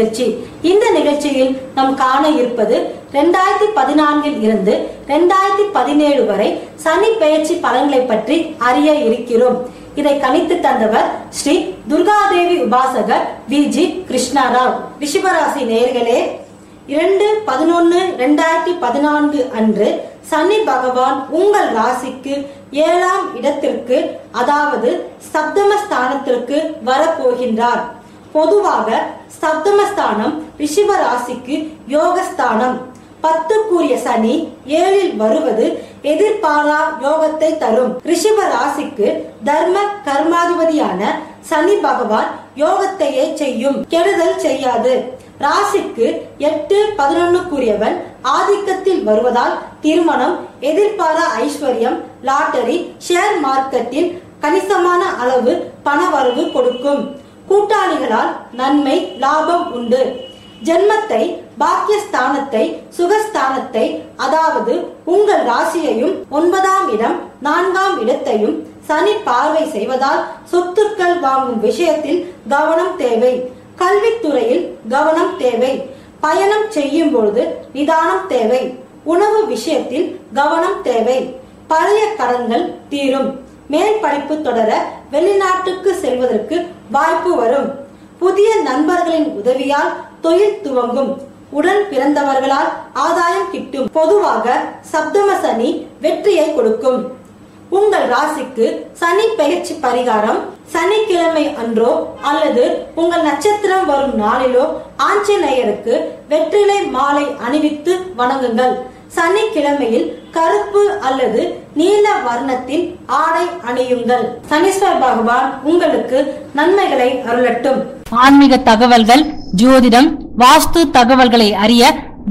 நிகழ்ச்சி. இந்த நிகழ்ச்சியில் நாம் காண இருப்பது 2014 இருந்து 2017 வரை சனி பெயர்ச்சி பலன்களை பற்றி அறிய இருக்கிறோம். இதை கணித்து தந்தவர் ஸ்ரீ துர்காதேவி உபாசகர் வி.ஜி. கிருஷ்ணராவ். ரிஷபராசி நேயர்களே, 2/11/2014 அன்று சனி பகவான் உங்கள் ராசிக்கு 7ஆம் இடத்திற்கு, அதாவது சப்தமஸ்தானத்திற்கு வரப்போகின்றார். பொதுவாக சப்தமஸ்தானம் ரிஷப ராசிக்கு யோகஸ்தானம். 10 சனி 7இல் வருவது எதிர்பாரா யோகத்தை தரும். ரிஷப ராசிக்கு தர்ம கர்மாதிபதியான சனி பகவான் யோகத்தையே செய்யும், கெடுதல் செய்யாது. ராசிக்கு 8-11 ஆதிக்கத்தில் வருவதால் திருமணம், எதிர்பாரா ஐஸ்வர்யம், லாட்டரி, ஷேர் மார்க்கெட்டில் கணிசமான அளவு பணவரவு கொடுக்கும். கூட்டாளிகளால் நன்மை லாபம் உண்டு. ஜென்மத்தை, பாக்கியஸ்தானத்தை, சுகஸ்தானத்தை, அதாவது உங்கள் ராசியையும் 9ஆம் இடம் 4ஆம் இடத்தையும் சனி பார்வை செய்வதால் சொத்துக்கள் வாங்கும் விஷயத்தில் கவனம் தேவை. கல்வித்துறையில் கவனம் தேவை. பயணம் செய்யும் பொழுது நிதானம் தேவை. உணவு விஷயத்தில் கவனம் தேவை. பழைய கடன்கள் தீரும். மேல் படிப்பு தொடர வெளிநாட்டுக்கு செல்வதற்கு வாய்ப்பு வரும். புதிய நண்பர்களின் உதவியால் தொழில் துவங்கும். உடன் பிறந்தவர்களால் ஆதாயம் கிட்டும். பொதுவாக சப்தம சனி வெற்றியை கொடுக்கும். உங்கள் ராசிக்கு சனி பெயர்ச்சி பரிகாரம்: சனிக்கிழமை அன்றோ அல்லது உங்கள் நட்சத்திரம் வரும் நாளிலோ ஆஞ்சநேயருக்கு வெற்றிலை மாலை அணிவித்து வணங்குங்கள். சனிக்கிழமையில் கருப்பு அல்லது நீல வர்ணத்தின் ஆடை அணியுங்கள். சனீஸ்வர பகவான் உங்களுக்கு நன்மைகளை அருளட்டும். ஆன்மீக தகவல்கள், ஜோதிடம், வாஸ்து தகவல்களை அறிய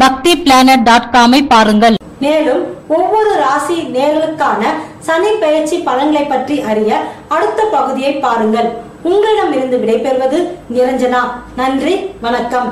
bhaktiplanet.com பாருங்கள். மேலும் ஒவ்வொரு ராசி நேயர்களுக்கான சனி பெயர்ச்சி பலன்களை பற்றி அறிய அடுத்த பகுதியை பாருங்கள். உங்களிடமிருந்து விடைபெறுவது நிரஞ்சனா. நன்றி, வணக்கம்.